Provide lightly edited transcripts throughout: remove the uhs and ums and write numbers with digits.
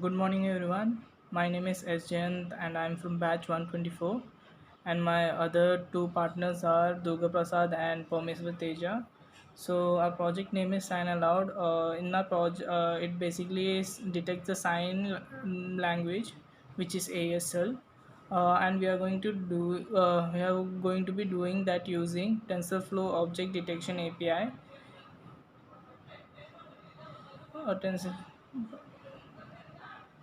Good morning, everyone. My name is S. Jayant and I'm from batch 124. And my other two partners are Durga Prasad and Parmeswar Teja. So our project name is SignAloud. In our project, it basically detects the sign language, which is ASL. And we are going to be doing that using TensorFlow Object Detection API. Tensor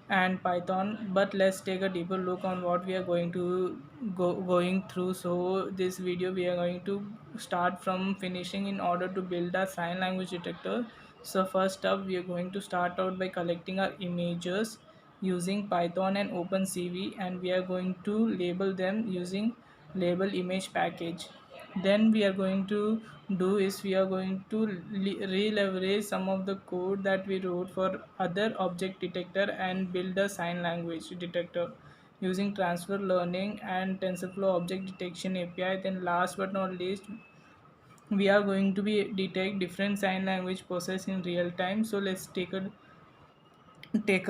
and Python, but let's take a deeper look on what we are going to going through. So this video we are going to start from finishing in order to build a sign language detector. So first up we are going to start out by collecting our images using Python and OpenCV, and we are going to label them using label image package. Then we are going to do is we are going to re-leverage some of the code that we wrote for other object detector and build a sign language detector using transfer learning and TensorFlow object detection API. Then last but not least, we are going to be detect different sign language process in real time. So let's take a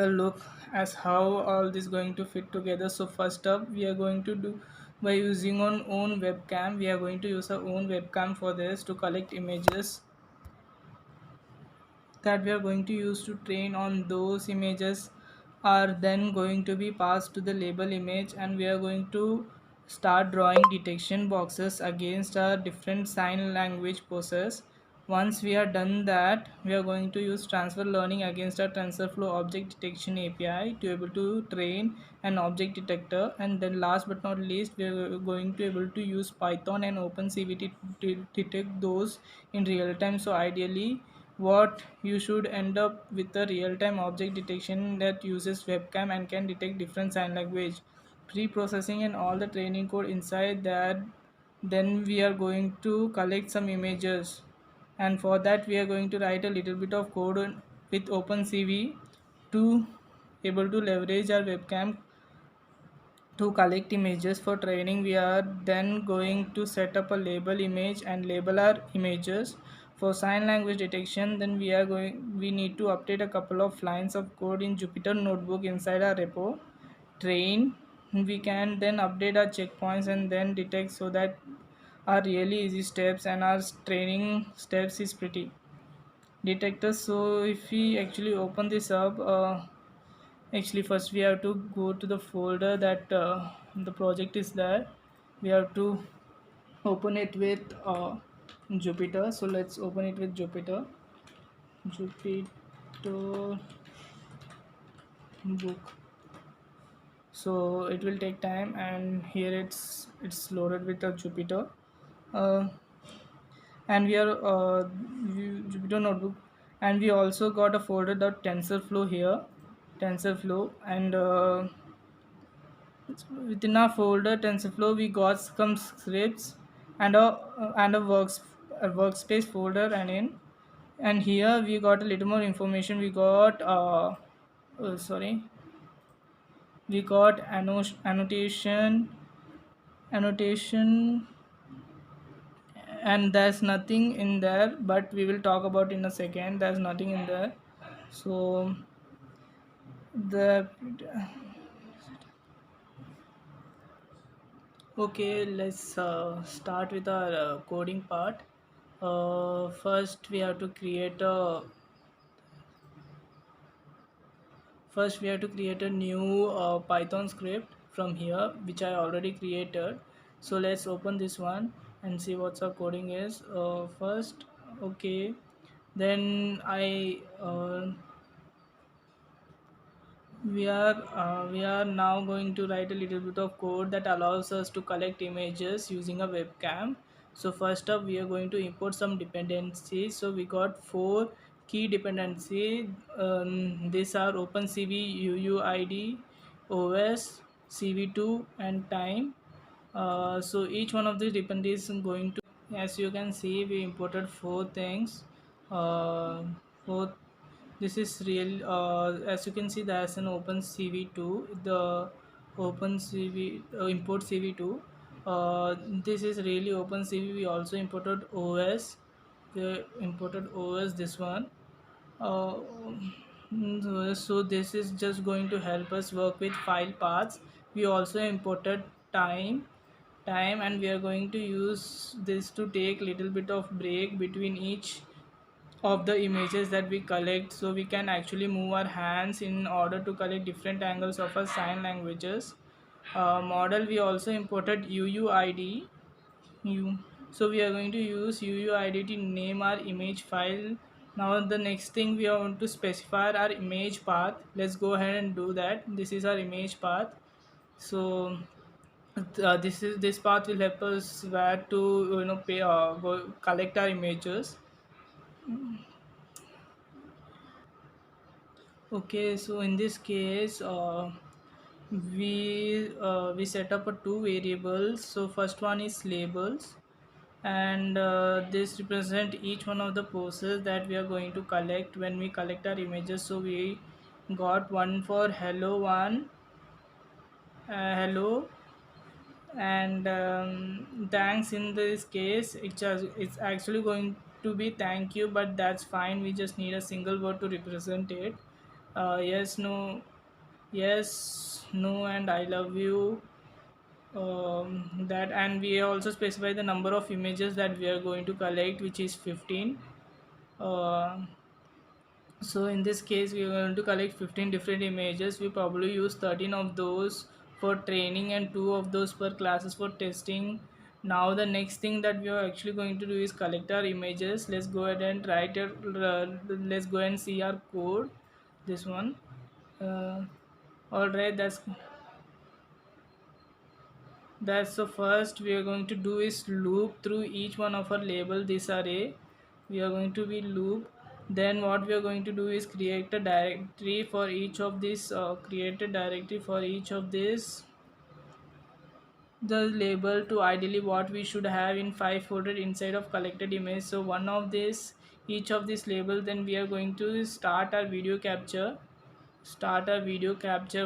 look as how all this going to fit together. So first up we are going to do by using our own webcam. We are going to use our own webcam for this to collect images that we are going to use to train on. Those images are then going to be passed to the label image, and we are going to start drawing detection boxes against our different sign language process. Once we are done that, we are going to use transfer learning against our TensorFlow object detection API to able to train an object detector. And then last but not least, we are going to able to use Python and OpenCV to detect those in real time. So ideally what you should end up with a real-time object detection that uses webcam and can detect different sign language pre-processing and all the training code inside that. Then we are going to collect some images, and for that we are going to write a little bit of code with OpenCV to able to leverage our webcam to collect images for training. We are then going to set up a label image and label our images for sign language detection. Then we need to update a couple of lines of code in Jupyter notebook inside our repo train. We can then update our checkpoints and then detect, so that our really easy steps and our training steps is pretty detectors. So if we actually open this up, actually first we have to go to the folder that the project is there. We have to open it with Jupyter. So let's open it with Jupyter book. So it will take time, and here it's loaded with a Jupyter. uh, and we are Jupyter notebook, and we also got a folder dot TensorFlow here, TensorFlow. And within our folder TensorFlow, we got some scripts and a workspace folder. And here we got a little more information. We got sorry, we got annotation, and there's nothing in there, but we will talk about in a second. There's nothing in there. So the okay, let's start with our coding part. First we have to create a first we have to create a new Python script from here, which I already created. So let's open this one and see what's our coding is first. Okay, then we are now going to write a little bit of code that allows us to collect images using a webcam. So first up we are going to import some dependencies. So we got four key dependency. These are OpenCV, UUID, OS, CV2 and time. So each one of these dependencies is going to, as you can see, we imported four things. uh, Four, this is real. As you can see, there's an open CV2, the open CV import CV2. This is really open CV. We also imported OS. We imported OS, this one. uh, So this is just going to help us work with file paths. We also imported time, and we are going to use this to take little bit of break between each of the images that we collect, so we can actually move our hands in order to collect different angles of our sign languages. Model, we also imported uuid. you so we are going to use uuid to name our image file. Now the next thing, we are going to specify our image path. Let's go ahead and do that. This is our image path. So this path will help us where to collect our images. Okay, so in this case, we set up a two variables. So first one is labels, and this represent each one of the poses that we are going to collect when we collect our images. So we got one for hello one, hello, and thanks. In this case, it's actually going to be thank you, but that's fine. We just need a single word to represent it. Yes, no, yes, no, and I love you. That, and we also specify the number of images that we are going to collect, which is 15. uh, so in this case, we are going to collect 15 different images. We probably use 13 of those for training and 2 of those per classes for testing. Now the next thing that we are actually going to do is collect our images. Let's go ahead and write it. Let's go and see our code. This one. uh, all right, that's the first we are going to do is loop through each one of our label, this array. We are going to be loop. Then what we are going to do is create a directory for each of these, create a directory for each of this, the label, to ideally what we should have in 5 folder inside of collected image. So one of this, each of this label, then we are going to start our video capture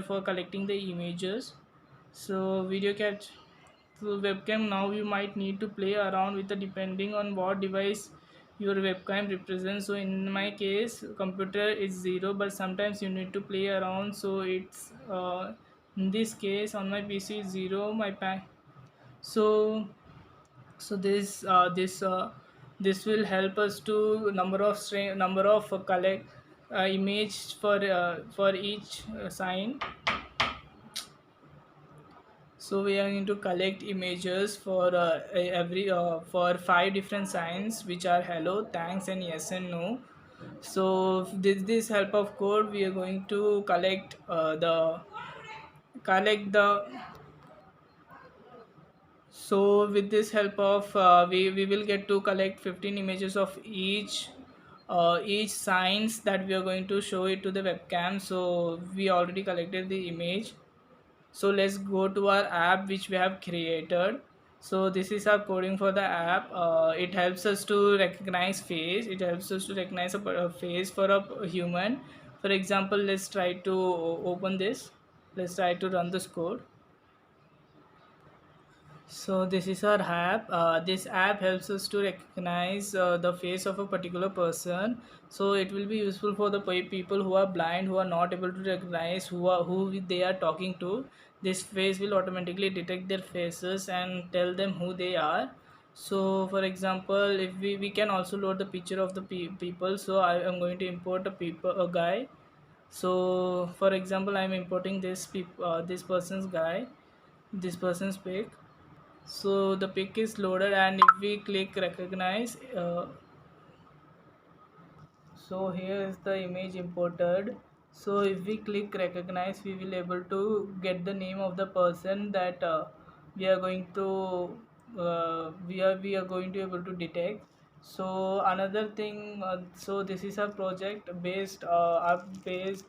for collecting the images. So video capture, so webcam, now you might need to play around with the depending on what device your webcam represents. So in my case, computer is 0, but sometimes you need to play around. So it's in this case on my PC is 0. So this will help us to number of collect image for each sign. So we are going to collect images for every for 5 different signs, which are hello, thanks, and yes and no. So this help of code, we are going to collect the so with this help of we will get to collect 15 images of each signs that we are going to show it to the webcam. So we already collected the image. So let's go to our app which we have created. So this is our coding for the app. It helps us to recognize face. It helps us to recognize a face for a human. For example, let's try to open this. Let's try to run this code. So this is our app. This app helps us to recognize the face of a particular person. So it will be useful for the people who are blind, who are not able to recognize who they are talking to. This face will automatically detect their faces and tell them who they are. So for example, if we can also load the picture of the people. So I am going to import a guy. So for example, I am importing this person's guy, this person's pic. So the pic is loaded, and if we click recognize, so here is the image imported. So if we click recognize, we will able to get the name of the person that we are going to we are going to able to detect. So another thing, so this is a project based our based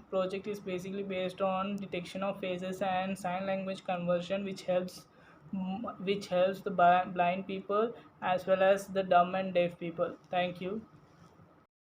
project is basically based on detection of faces and sign language conversion, which helps the blind people as well as the dumb and deaf people. Thank you.